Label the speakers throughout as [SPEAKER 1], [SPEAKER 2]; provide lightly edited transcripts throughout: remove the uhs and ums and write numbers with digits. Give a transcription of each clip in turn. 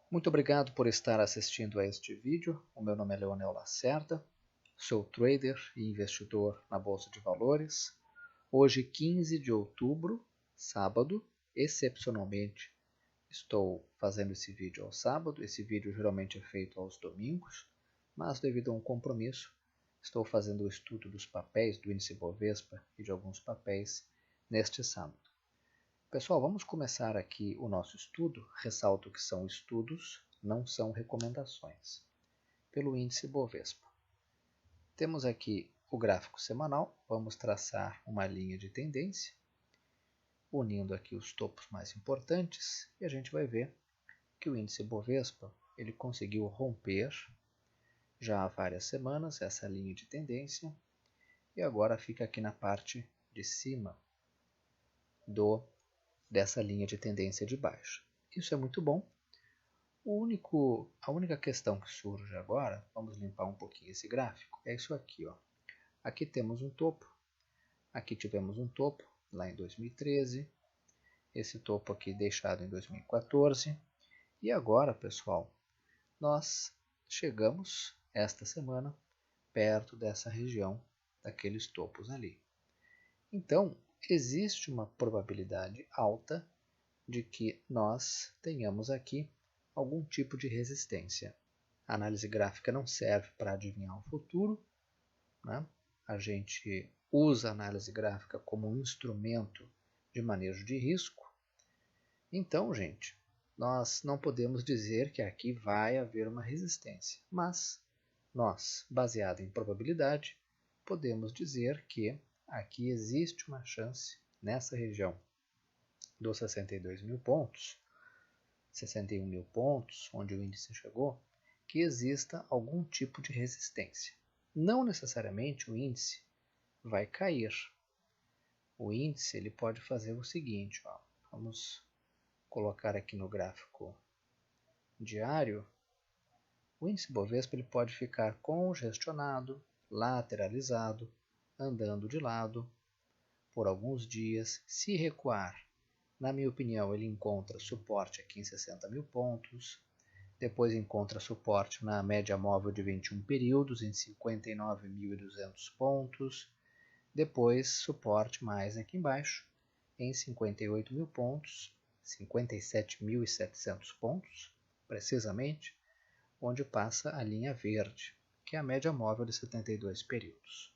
[SPEAKER 1] Muito obrigado por estar assistindo a este vídeo. O meu nome é Leonel Lacerda, sou trader e investidor na Bolsa de Valores. Hoje, 15 de outubro, sábado, excepcionalmente estou fazendo esse vídeo ao sábado. Esse vídeo geralmente é feito aos domingos, mas devido a um compromisso, estou fazendo o estudo dos papéis do índice Bovespa e de alguns papéis neste sábado. Pessoal, vamos começar aqui o nosso estudo. Ressalto que são estudos, não são recomendações. Pelo índice Bovespa. Temos aqui o gráfico semanal. Vamos traçar uma linha de tendência, unindo aqui os topos mais importantes, e a gente vai ver que o índice Bovespa ele conseguiu romper já há várias semanas essa linha de tendência, e agora fica aqui na parte de cima dessa linha de tendência de baixa. Isso é muito bom. A única questão que surge agora, vamos limpar um pouquinho esse gráfico, é isso aqui. Ó. Aqui temos um topo, aqui tivemos um topo lá em 2013, esse topo aqui deixado em 2014, e agora, pessoal, nós chegamos esta semana perto dessa região, daqueles topos ali. Então, existe uma probabilidade alta de que nós tenhamos aqui algum tipo de resistência. A análise gráfica não serve para adivinhar o futuro, né? A gente usa a análise gráfica como um instrumento de manejo de risco. Então, gente, nós não podemos dizer que aqui vai haver uma resistência, mas nós, baseado em probabilidade, podemos dizer que aqui existe uma chance nessa região dos 62 mil pontos, 61 mil pontos, onde o índice chegou, que exista algum tipo de resistência. Não necessariamente o índice vai cair. O índice ele pode fazer o seguinte, ó, vamos colocar aqui no gráfico diário, o índice Bovespa ele pode ficar congestionado, lateralizado, andando de lado por alguns dias. Se recuar, na minha opinião, ele encontra suporte aqui em 60 mil pontos, depois encontra suporte na média móvel de 21 períodos em 59.200 pontos, depois suporte mais aqui embaixo em 58 mil pontos, 57.700 pontos, precisamente, onde passa a linha verde, que é a média móvel de 72 períodos.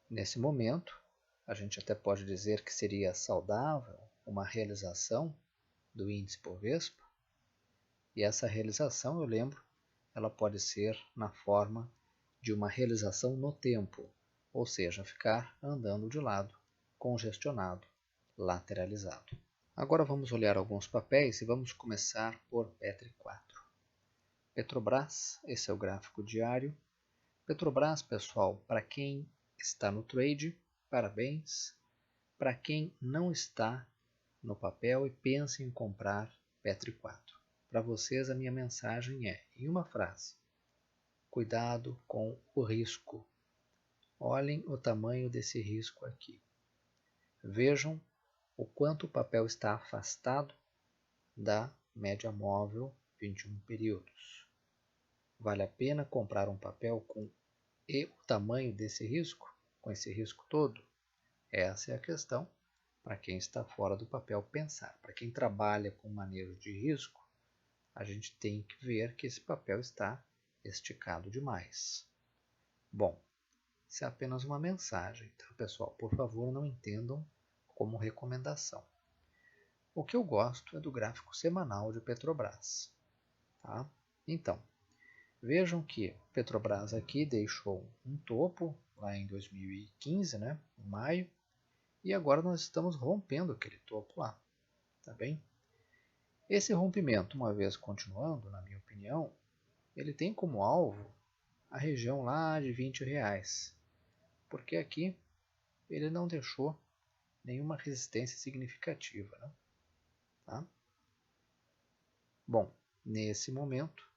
[SPEAKER 1] Nesse momento, a gente até pode dizer que seria saudável uma realização do índice Bovespa, e essa realização, eu lembro, ela pode ser na forma de uma realização no tempo, ou seja, ficar andando de lado, congestionado, lateralizado. Agora vamos olhar alguns papéis e vamos começar por Petri 4. Petrobras, esse é o gráfico diário. Petrobras, pessoal, para quem está no trade, parabéns. Para quem não está no papel e pensa em comprar Petri 4. Para vocês a minha mensagem é, em uma frase, cuidado com o risco. Olhem o tamanho desse risco aqui. Vejam o quanto o papel está afastado da média móvel 21 períodos. Vale a pena comprar um papel com o tamanho desse risco, com esse risco todo? Essa é a questão para quem está fora do papel pensar. Para quem trabalha com manejo de risco, a gente tem que ver que esse papel está esticado demais. Bom, isso é apenas uma mensagem, tá, pessoal? Por favor, não entendam como recomendação. O que eu gosto é do gráfico semanal de Petrobras. Tá? Então, vejam que Petrobras aqui deixou um topo lá em 2015, né, em maio, e agora nós estamos rompendo aquele topo lá. Tá bem? Esse rompimento, uma vez continuando, na minha opinião, ele tem como alvo a região lá de R$20, porque aqui ele não deixou nenhuma resistência significativa. Né? Tá? Bom, nesse momento,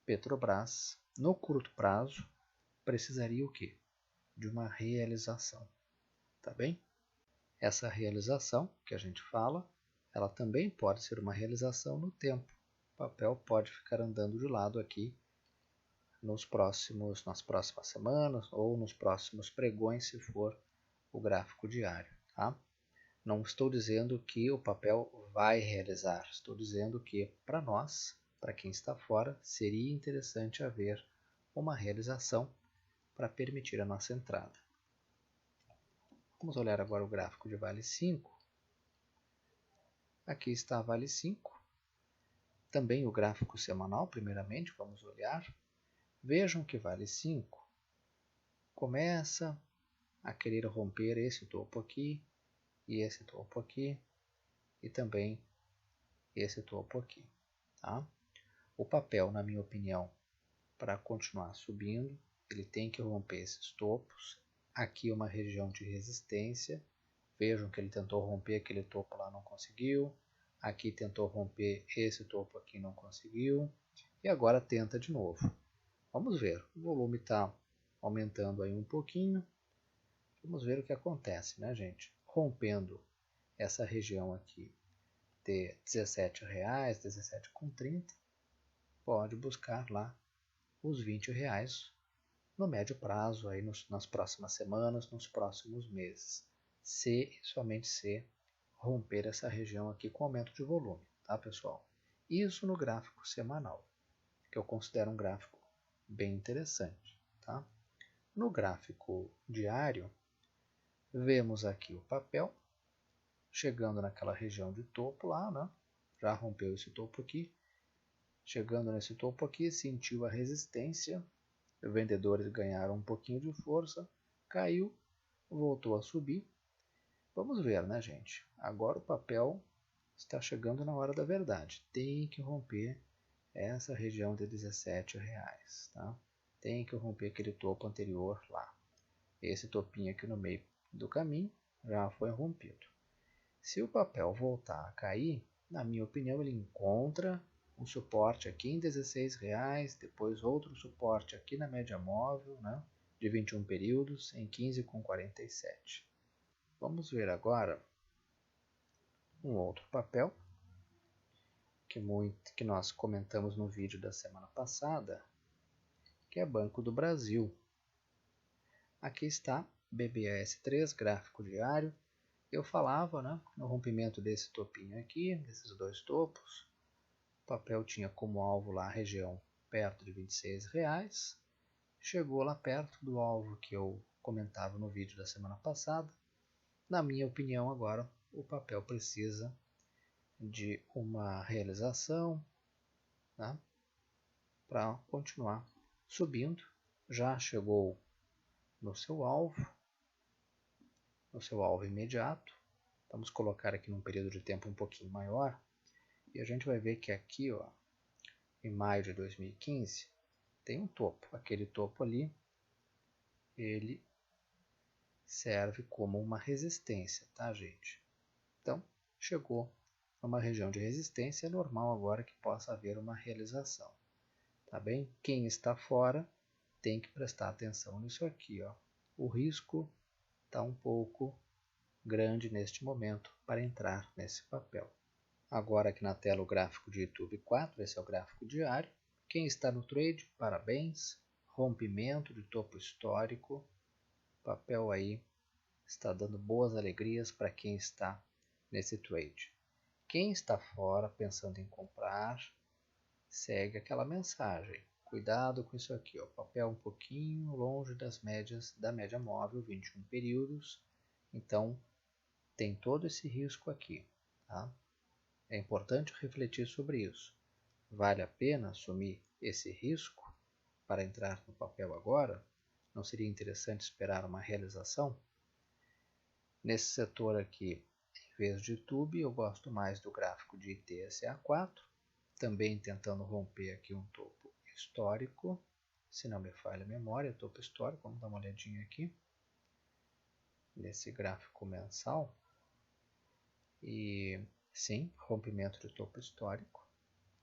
[SPEAKER 1] Petrobras, no curto prazo, precisaria o quê? De uma realização. Tá bem? Essa realização que a gente fala, ela também pode ser uma realização no tempo. o papel pode ficar andando de lado aqui nas próximas semanas ou nos próximos pregões, se for o gráfico diário. Tá? Não estou dizendo que o papel vai realizar, estou dizendo que para nós, para quem está fora, seria interessante haver uma realização para permitir a nossa entrada. Vamos olhar agora o gráfico de Vale 5. Aqui está a Vale 5. Também o gráfico semanal, primeiramente, vamos olhar. Vejam que Vale 5 começa a querer romper esse topo aqui, e esse topo aqui, e também esse topo aqui. Tá? O papel, na minha opinião, para continuar subindo, ele tem que romper esses topos. Aqui uma região de resistência. Vejam que ele tentou romper aquele topo lá, não conseguiu. Aqui tentou romper esse topo aqui, não conseguiu. E agora tenta de novo. Vamos ver, o volume está aumentando aí um pouquinho. Vamos ver o que acontece, né, gente? Rompendo essa região aqui de R$17, R$17,30, pode buscar lá os R$20 no médio prazo, aí nas próximas semanas, nos próximos meses. Se e somente se romper essa região aqui com aumento de volume, tá, pessoal? Isso no gráfico semanal, que eu considero um gráfico bem interessante, tá? No gráfico diário, vemos aqui o papel chegando naquela região de topo lá, né? Já rompeu esse topo aqui. Chegando nesse topo aqui, sentiu a resistência. Vendedores ganharam um pouquinho de força. Caiu, voltou a subir. Vamos ver, né, gente? Agora o papel está chegando na hora da verdade. Tem que romper essa região de R$17, tá? Tem que romper aquele topo anterior lá. Esse topinho aqui no meio do caminho já foi rompido. Se o papel voltar a cair, na minha opinião, ele encontra um suporte aqui em R$16, depois outro suporte aqui na média móvel, né, de 21 períodos, em 15,47. Vamos ver agora um outro papel que nós comentamos no vídeo da semana passada, que é Banco do Brasil. Aqui está BBAS3, gráfico diário. Eu falava, né, no rompimento desse topinho aqui, desses dois topos, o papel tinha como alvo lá a região perto de R$26, chegou lá perto do alvo que eu comentava no vídeo da semana passada. Na minha opinião, agora o papel precisa de uma realização, né, para continuar subindo. Já chegou no seu alvo imediato. Vamos colocar aqui num período de tempo um pouquinho maior. E a gente vai ver que aqui, ó, em maio de 2015, tem um topo. Aquele topo ali, ele serve como uma resistência, tá, gente? Então, chegou a uma região de resistência, é normal agora que possa haver uma realização. Tá bem? Quem está fora tem que prestar atenção nisso aqui, ó. O risco está um pouco grande neste momento para entrar nesse papel. Agora aqui na tela o gráfico de YouTube 4, esse é o gráfico diário. Quem está no trade, parabéns. Rompimento de topo histórico. O papel aí está dando boas alegrias para quem está nesse trade. Quem está fora pensando em comprar, segue aquela mensagem. Cuidado com isso aqui, ó. Papel um pouquinho longe das médias da média móvel, 21 períodos. Então, tem todo esse risco aqui, tá? É importante refletir sobre isso. Vale a pena assumir esse risco para entrar no papel agora? Não seria interessante esperar uma realização? Nesse setor aqui, em vez de YouTube, eu gosto mais do gráfico de ITSA4, também tentando romper aqui um topo histórico, se não me falha a memória, topo histórico. Vamos dar uma olhadinha aqui nesse gráfico mensal. E sim, rompimento de topo histórico,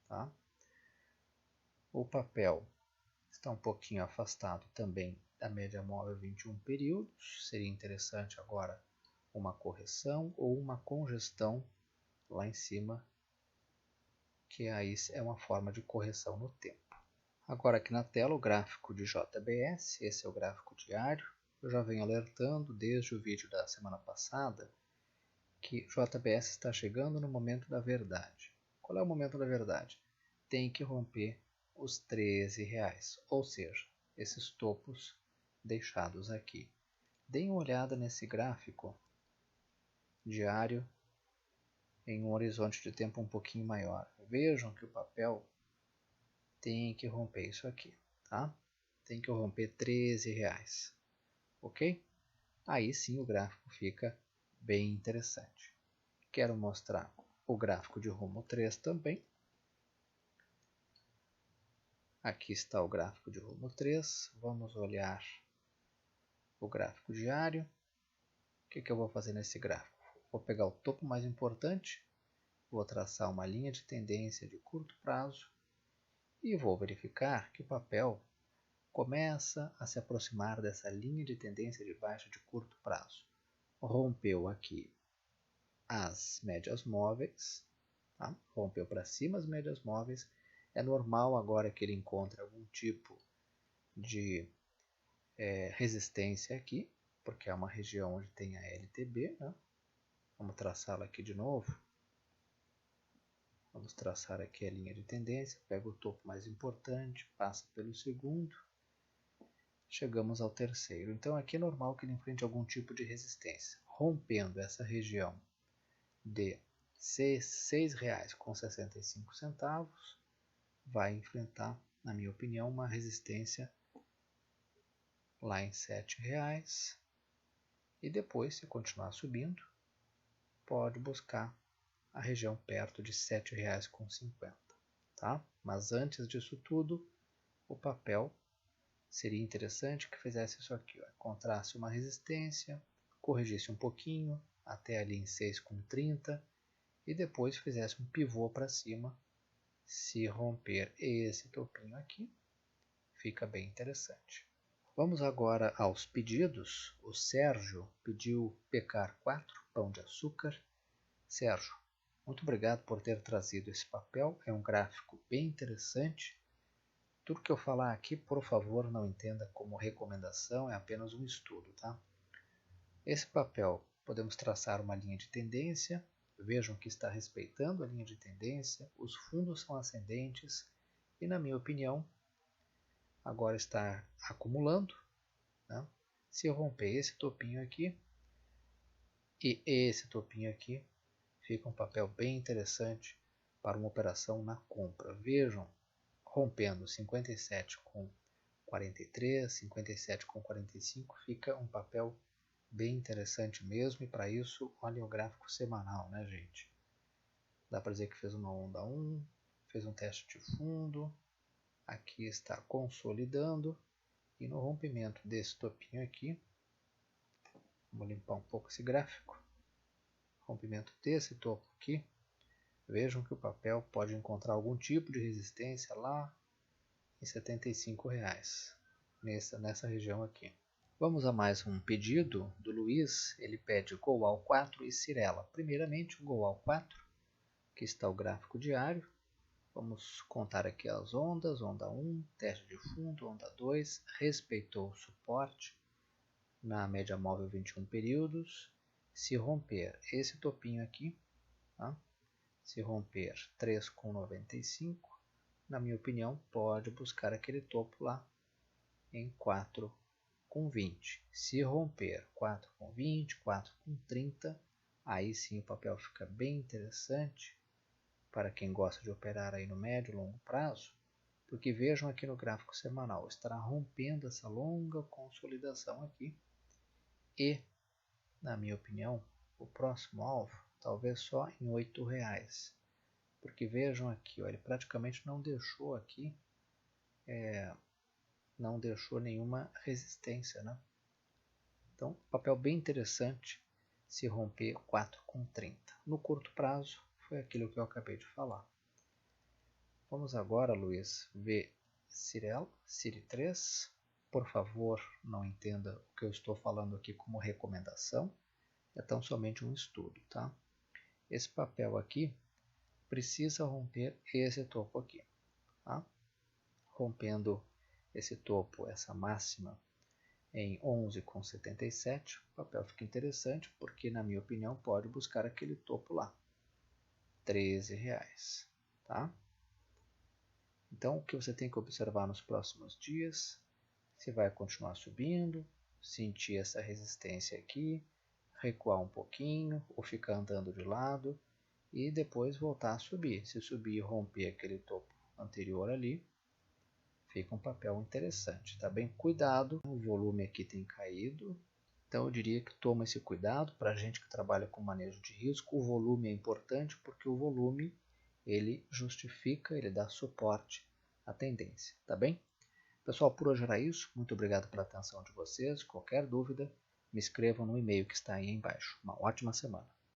[SPEAKER 1] tá? O papel está um pouquinho afastado também da média móvel 21 períodos. Seria interessante agora uma correção ou uma congestão lá em cima, que aí é uma forma de correção no tempo. Agora aqui na tela o gráfico de JBS, esse é o gráfico diário. Eu já venho alertando desde o vídeo da semana passada que JBS está chegando no momento da verdade. Qual é o momento da verdade? Tem que romper os R$13, ou seja, esses topos deixados aqui. Deem uma olhada nesse gráfico diário em um horizonte de tempo um pouquinho maior. Vejam que o papel tem que romper isso aqui, tá? Tem que romper R$13, ok? Aí sim o gráfico fica bem interessante. Quero mostrar o gráfico de rumo 3 também. Aqui está o gráfico de rumo 3. Vamos olhar o gráfico diário. O que eu vou fazer nesse gráfico? Vou pegar o topo mais importante, vou traçar uma linha de tendência de curto prazo e vou verificar que o papel começa a se aproximar dessa linha de tendência de baixa de curto prazo. Rompeu aqui as médias móveis, tá? Rompeu para cima as médias móveis. É normal agora que ele encontre algum tipo de resistência aqui, porque é uma região onde tem a LTB, né? Vamos traçá-la aqui de novo. Vamos traçar aqui a linha de tendência, pega o topo mais importante, passa pelo segundo, chegamos ao terceiro. Então aqui é normal que ele enfrente algum tipo de resistência. Rompendo essa região de R$ 6,65, vai enfrentar, na minha opinião, uma resistência lá em R$ 7,00. E depois, se continuar subindo, pode buscar a região perto de R$ 7,50. Tá? Mas antes disso tudo, o papel seria interessante que fizesse isso aqui, ó, encontrasse uma resistência, corrigisse um pouquinho até ali em 6,30 e depois fizesse um pivô para cima. Se romper esse topinho aqui, fica bem interessante. Vamos agora aos pedidos. O Sérgio pediu Pecar 4, pão de açúcar. Sérgio, muito obrigado por ter trazido esse papel, é um gráfico bem interessante. Tudo que eu falar aqui, por favor, não entenda como recomendação, é apenas um estudo, tá? Esse papel, podemos traçar uma linha de tendência. Vejam que está respeitando a linha de tendência, os fundos são ascendentes e, na minha opinião, agora está acumulando, né? Se eu romper esse topinho aqui e esse topinho aqui, fica um papel bem interessante para uma operação na compra. Vejam, rompendo 57,43, 57,45, fica um papel bem interessante mesmo, e para isso, olha o gráfico semanal, né, gente? Dá para dizer que fez uma onda 1, fez um teste de fundo, aqui está consolidando, e no rompimento desse topinho aqui, vou limpar um pouco esse gráfico, rompimento desse topo aqui, vejam que o papel pode encontrar algum tipo de resistência lá em R$ 75,00, nessa região aqui. Vamos a mais um pedido do Luiz. Ele pede Goal 4 e Cirela. Primeiramente o Goal 4, aqui está o gráfico diário. Vamos contar aqui as ondas. Onda 1, teste de fundo. Onda 2, respeitou o suporte na média móvel 21 períodos. Se romper esse topinho aqui, tá? Se romper 3,95, na minha opinião, pode buscar aquele topo lá em 4,20. Se romper 4,20, 4,30, aí sim o papel fica bem interessante para quem gosta de operar aí no médio e longo prazo, porque vejam aqui no gráfico semanal, estará rompendo essa longa consolidação aqui e, na minha opinião, o próximo alvo talvez só em R$ 8,00, porque vejam aqui, ó, ele praticamente não deixou aqui não deixou nenhuma resistência, né? Então, papel bem interessante se romper 4,30. No curto prazo, foi aquilo que eu acabei de falar. Vamos agora, Luiz, ver Cirela, Ciri 3. Por favor, não entenda o que eu estou falando aqui como recomendação. É tão somente um estudo, tá? Esse papel aqui, precisa romper esse topo aqui. Tá? Rompendo esse topo, essa máxima, em 11,77, o papel fica interessante porque, na minha opinião, pode buscar aquele topo lá, R$13. Tá? Então, o que você tem que observar nos próximos dias, se vai continuar subindo, sentir essa resistência aqui, recuar um pouquinho ou ficar andando de lado e depois voltar a subir. Se subir e romper aquele topo anterior ali, fica um papel interessante. Tá bem? Cuidado, o volume aqui tem caído, então eu diria que toma esse cuidado. Para a gente que trabalha com manejo de risco, o volume é importante porque o volume ele justifica, ele dá suporte à tendência. Tá bem? Pessoal, por hoje era isso. Muito obrigado pela atenção de vocês. Qualquer dúvida, me escrevam no e-mail que está aí embaixo. Uma ótima semana.